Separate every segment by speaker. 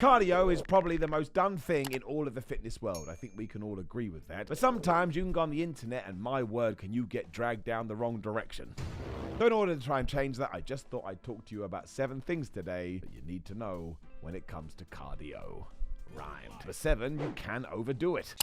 Speaker 1: Cardio is probably the most done thing in all of the fitness world. I think we can all agree with that. But sometimes you can go on the internet and my word, can you get dragged down the wrong direction. So in order to try and change that, I just thought I'd talk to you about 7 things today that you need to know when it comes to cardio. Rhymed. Number 7, you can overdo it.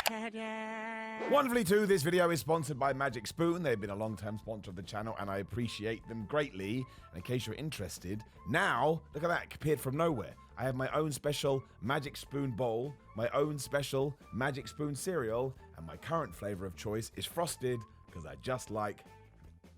Speaker 1: Wonderfully too, this video is sponsored by Magic Spoon. They've been a long-term sponsor of the channel and I appreciate them greatly. And in case you're interested, now, look at that, appeared from nowhere. I have my own special Magic Spoon bowl, my own special Magic Spoon cereal, and my current flavor of choice is frosted because I just like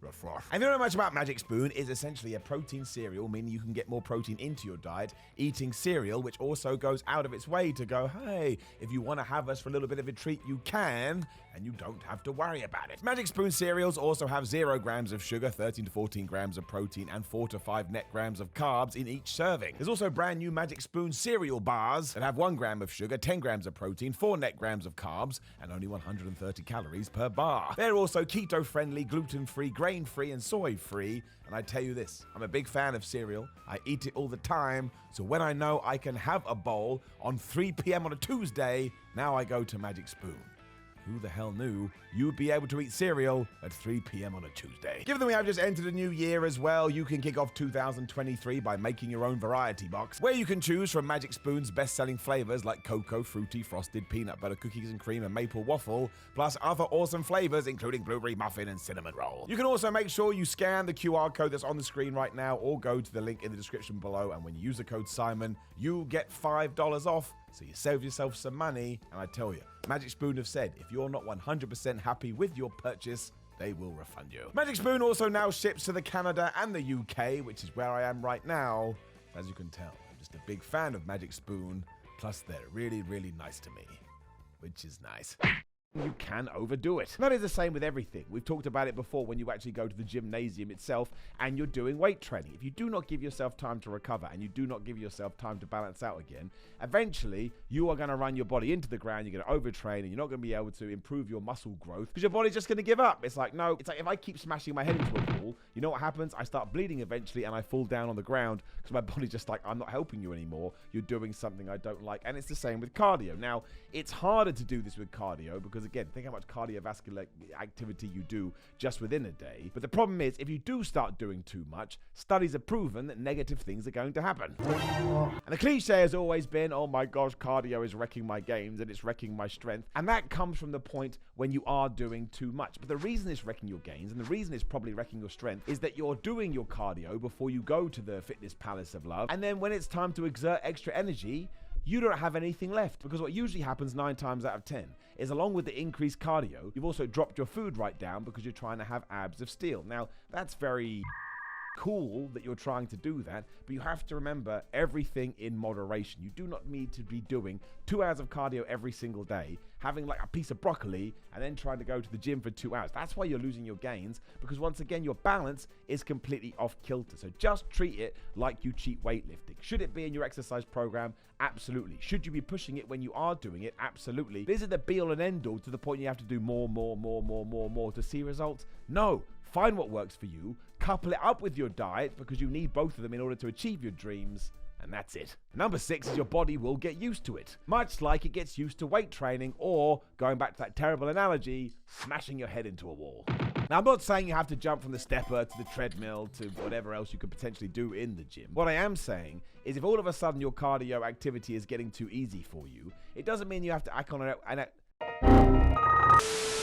Speaker 1: the froth. And if you don't know much about Magic Spoon, is essentially a protein cereal, meaning you can get more protein into your diet, eating cereal, which also goes out of its way to go, hey, if you want to have us for a little bit of a treat, you can, and you don't have to worry about it. Magic Spoon cereals also have 0 grams of sugar, 13 to 14 grams of protein, and 4 to 5 net grams of carbs in each serving. There's also brand new Magic Spoon cereal bars that have 1 gram of sugar, 10 grams of protein, 4 net grams of carbs, and only 130 calories per bar. They're also keto-friendly, gluten-free, grain-free, and soy-free. And I tell you this, I'm a big fan of cereal. I eat it all the time. So when I know I can have a bowl on 3 p.m. on a Tuesday, now I go to Magic Spoon. Who the hell knew you'd be able to eat cereal at 3 p.m. on a Tuesday? Given that we have just entered a new year as well, you can kick off 2023 by making your own variety box, where you can choose from Magic Spoon's best-selling flavors like cocoa, fruity, frosted, peanut butter, cookies and cream, and maple waffle, plus other awesome flavors including blueberry muffin and cinnamon roll. You can also make sure you scan the QR code that's on the screen right now or go to the link in the description below, and when you use the code Simon, you get $5 off. So you save yourself some money, and I tell you, Magic Spoon have said if you're not 100% happy with your purchase, they will refund you. Magic Spoon also now ships to the Canada and the UK, which is where I am right now. As you can tell, I'm just a big fan of Magic Spoon, plus they're really, really nice to me, which is nice. You can overdo it. That is the same with everything. We've talked about it before when you actually go to the gymnasium itself and you're doing weight training. If you do not give yourself time to recover and you do not give yourself time to balance out again, eventually you are going to run your body into the ground, you're going to overtrain, and you're not going to be able to improve your muscle growth because your body's just going to give up. It's like, no, it's like if I keep smashing my head into a wall, you know what happens? I start bleeding eventually and I fall down on the ground because my body's just like, I'm not helping you anymore. You're doing something I don't like. And it's the same with cardio. Now, it's harder to do this with cardio because, again, think how much cardiovascular activity you do just within a day. But the problem is, if you do start doing too much, studies have proven that negative things are going to happen. And the cliche has always been, oh my gosh, cardio is wrecking my gains and it's wrecking my strength. And that comes from the point when you are doing too much. But the reason it's wrecking your gains and the reason it's probably wrecking your strength is that you're doing your cardio before you go to the fitness palace of love. And then when it's time to exert extra energy, you don't have anything left, because what usually happens 9 times out of 10 is, along with the increased cardio, you've also dropped your food right down because you're trying to have abs of steel. Now, that's very cool that you're trying to do that, but you have to remember everything in moderation. You do not need to be doing 2 hours of cardio every single day, having like a piece of broccoli, and then trying to go to the gym for 2 hours. That's why you're losing your gains, because once again, your balance is completely off kilter. So just treat it like you cheat weightlifting. Should it be in your exercise program? Absolutely. Should you be pushing it when you are doing it? Absolutely. But is it the be all and end all to the point you have to do more to see results? No. Find what works for you, couple it up with your diet because you need both of them in order to achieve your dreams, and that's it. Number 6 is your body will get used to it, much like it gets used to weight training, or, going back to that terrible analogy, smashing your head into a wall. Now, I'm not saying you have to jump from the stepper to the treadmill to whatever else you could potentially do in the gym. What I am saying is if all of a sudden your cardio activity is getting too easy for you, it doesn't mean you have to act on it.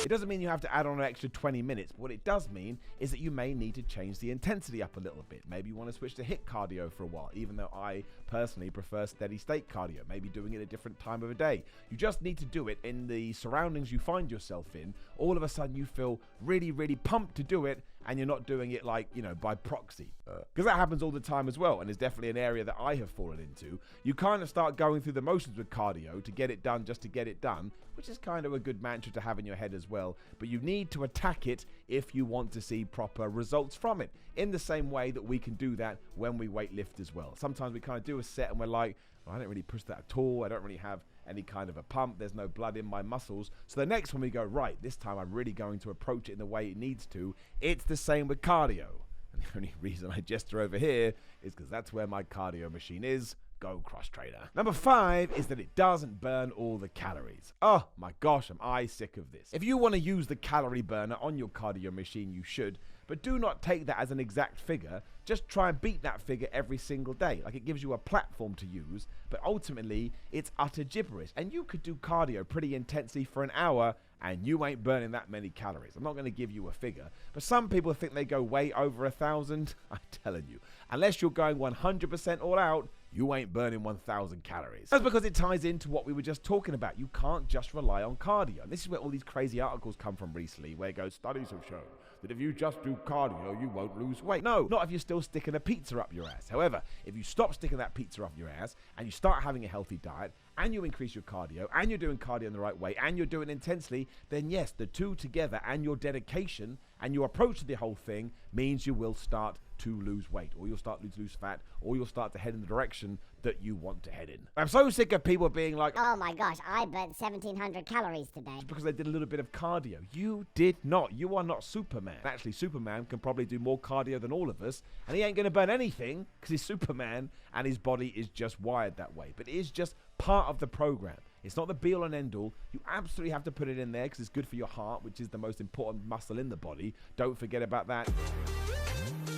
Speaker 1: It doesn't mean you have to add on an extra 20 minutes, but what it does mean is that you may need to change the intensity up a little bit. Maybe you want to switch to HIIT cardio for a while, even though I personally prefer steady state cardio, maybe doing it at a different time of the day. You just need to do it in the surroundings you find yourself in. All of a sudden you feel really, really pumped to do it, and you're not doing it like, by proxy. Because that happens all the time as well, and is definitely an area that I have fallen into. You kind of start going through the motions with cardio to get it done just to get it done, which is kind of a good mantra to have in your head as well. But you need to attack it if you want to see proper results from it, in the same way that we can do that when we weight lift as well. Sometimes we kind of do a set and we're like, well, I don't really push that at all. I don't really have any kind of a pump. There's no blood in my muscles. So the next one we go, right, this time I'm really going to approach it in the way it needs to. It's the same with cardio. And the only reason I gesture over here is because that's where my cardio machine is. go, cross trainer. Number 5 is that it doesn't burn all the calories. Oh my gosh, am I sick of this. If you want to use the calorie burner on your cardio machine, you should, but do not take that as an exact figure. Just try and beat that figure every single day. Like, it gives you a platform to use, but ultimately it's utter gibberish. And you could do cardio pretty intensely for an hour and you ain't burning that many calories. I'm not going to give you a figure, but some people think they go way over 1,000. I'm telling you, unless you're going 100% all out, you ain't burning 1,000 calories. That's because it ties into what we were just talking about. You can't just rely on cardio. And this is where all these crazy articles come from recently, where it goes, studies have shown that if you just do cardio, you won't lose weight. No, not if you're still sticking a pizza up your ass. However, if you stop sticking that pizza up your ass and you start having a healthy diet and you increase your cardio and you're doing cardio in the right way and you're doing it intensely, then yes, the two together and your dedication and your approach to the whole thing means you will start to lose weight, or you'll start to lose fat, or you'll start to head in the direction that you want to head in. I'm so sick of people being like,
Speaker 2: oh my gosh, I burnt 1,700 calories today.
Speaker 1: Because they did a little bit of cardio. You did not. You are not Superman. Actually, Superman can probably do more cardio than all of us, and he ain't going to burn anything because he's Superman and his body is just wired that way. But it is just part of the program. It's not the be-all and end-all. You absolutely have to put it in there because it's good for your heart, which is the most important muscle in the body. Don't forget about that.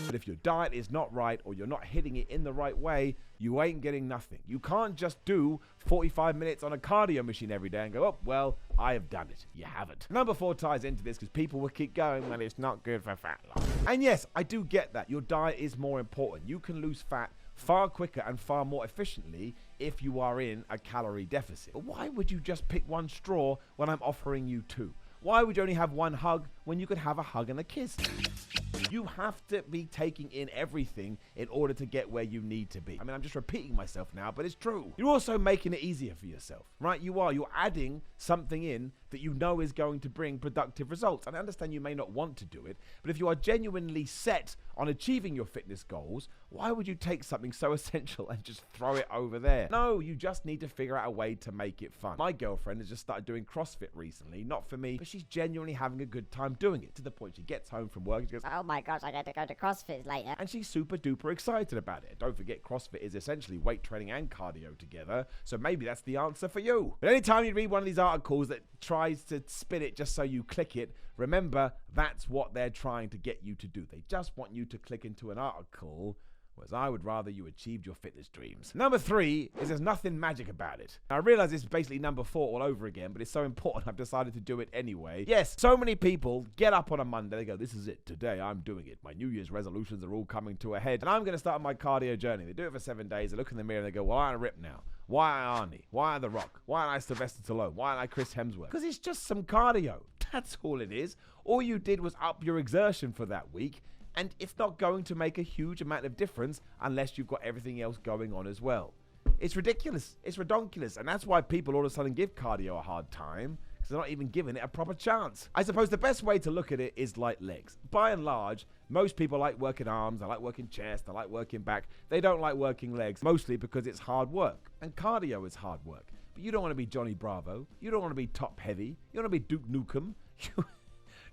Speaker 1: But if your diet is not right or you're not hitting it in the right way, you ain't getting nothing. You can't just do 45 minutes on a cardio machine every day and go, oh, well, I have done it. You haven't. Number 4 ties into this because people will keep going, well, it's not good for fat loss. And yes, I do get that. Your diet is more important. You can lose fat far quicker and far more efficiently if you are in a calorie deficit. But why would you just pick one straw when I'm offering you 2? Why would you only have one hug when you could have a hug and a kiss? You have to be taking in everything in order to get where you need to be. I mean, I'm just repeating myself now, but it's true. You're also making it easier for yourself, right? You're adding something in that you know is going to bring productive results. And I understand you may not want to do it, but if you are genuinely set on achieving your fitness goals, why would you take something so essential and just throw it over there? No, you just need to figure out a way to make it fun. My girlfriend has just started doing CrossFit recently, not for me, but she's genuinely having a good time doing it, to the point she gets home from work and she goes,
Speaker 2: oh my gosh, I got to go to CrossFit later.
Speaker 1: And she's super duper excited about it. Don't forget, CrossFit is essentially weight training and cardio together, so maybe that's the answer for you. But anytime you read one of these articles that tries to spin it just so you click it, remember, that's what they're trying to get you to do. They just want you to click into an article, whereas I would rather you achieved your fitness dreams. Number 3 is there's nothing magic about it. Now, I realize it's basically number 4 all over again, but it's so important I've decided to do it anyway. Yes, so many people get up on a Monday, they go, this is it, today I'm doing it. My New Year's resolutions are all coming to a head, and I'm going to start my cardio journey. They do it for 7 days, they look in the mirror and they go, well, I'm ripped now. Why aren't Arnie? Why aren't The Rock? Why aren't I Sylvester Stallone? Why aren't I Chris Hemsworth? Because it's just some cardio. That's all it is. All you did was up your exertion for that week, and it's not going to make a huge amount of difference unless you've got everything else going on as well. It's ridiculous. It's redonkulous, and that's why people all of a sudden give cardio a hard time, because they're not even giving it a proper chance. I suppose the best way to look at it is like legs. By and large, most people like working arms, they like working chest, they like working back. They don't like working legs, mostly because it's hard work. And cardio is hard work. But you don't want to be Johnny Bravo. You don't want to be top heavy. You don't want to be Duke Nukem.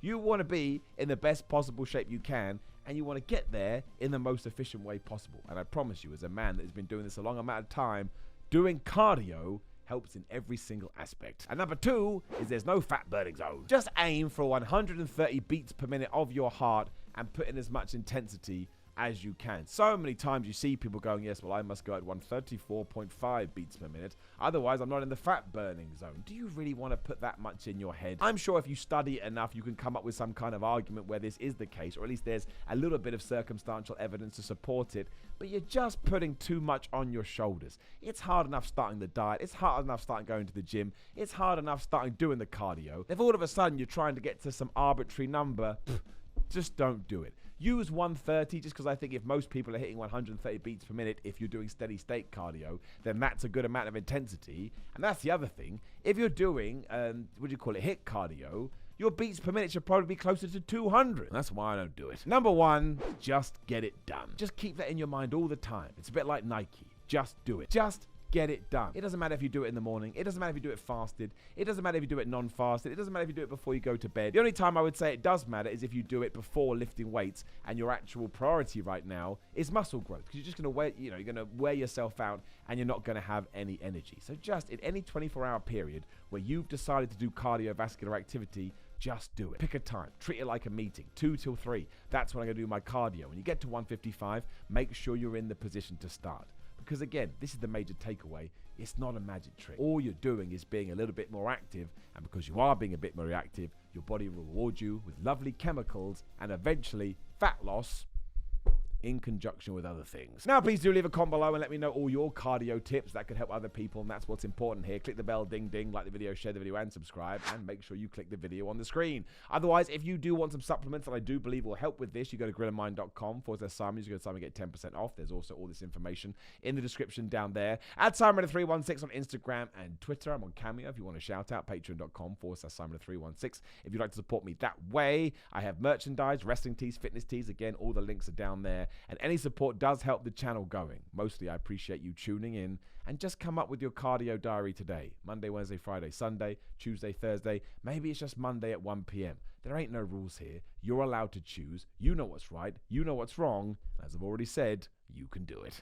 Speaker 1: You want to be in the best possible shape you can, and you want to get there in the most efficient way possible. And I promise you, as a man that has been doing this a long amount of time, doing cardio helps in every single aspect. And number 2 is there's no fat burning zone. Just aim for 130 beats per minute of your heart and put in as much intensity as you can. So many times you see people going, yes, well, I must go at 134.5 beats per minute. Otherwise, I'm not in the fat burning zone. Do you really want to put that much in your head? I'm sure if you study it enough, you can come up with some kind of argument where this is the case, or at least there's a little bit of circumstantial evidence to support it, but you're just putting too much on your shoulders. It's hard enough starting the diet. It's hard enough starting going to the gym. It's hard enough starting doing the cardio. If all of a sudden you're trying to get to some arbitrary number, just don't do it. Use 130 just because I think if most people are hitting 130 beats per minute, if you're doing steady state cardio, then that's a good amount of intensity. And that's the other thing. If you're doing, HIIT cardio, your beats per minute should probably be closer to 200. That's why I don't do it. Number 1, just get it done. Just keep that in your mind all the time. It's a bit like Nike. Just do it. Just get it done. It doesn't matter if you do it in the morning. It doesn't matter if you do it fasted. It doesn't matter if you do it non-fasted. It doesn't matter if you do it before you go to bed. The only time I would say it does matter is if you do it before lifting weights and your actual priority right now is muscle growth, because you're just going to wear, you're going to wear yourself out and you're not going to have any energy. So just in any 24-hour period where you've decided to do cardiovascular activity, just do it. Pick a time. Treat it like a meeting. 2 till 3. That's when I'm going to do my cardio. When you get to 155, make sure you're in the position to start. Because again, this is the major takeaway. It's not a magic trick. All you're doing is being a little bit more active. And because you are being a bit more active, your body will reward you with lovely chemicals and eventually fat loss in conjunction with other things. Now, please do leave a comment below and let me know all your cardio tips that could help other people, and that's what's important here. Click the bell, ding, ding, like the video, share the video, and subscribe, and make sure you click the video on the screen. Otherwise, if you do want some supplements that I do believe will help with this, you go to grillandmind.com/Simon. You go to Simon, get 10% off. There's also all this information in the description down there. At Simon316 on Instagram and Twitter. I'm on Cameo if you want to shout out. Patreon.com/Simon316 if you'd like to support me that way. I have merchandise, wrestling tees, fitness tees. Again, all the links are down there. And any support does help the channel going. Mostly, I appreciate you tuning in and just come up with your cardio diary today. Monday, Wednesday, Friday, Sunday, Tuesday, Thursday. Maybe it's just Monday at 1 p.m. There ain't no rules here. You're allowed to choose. You know what's right. You know what's wrong. As I've already said, you can do it.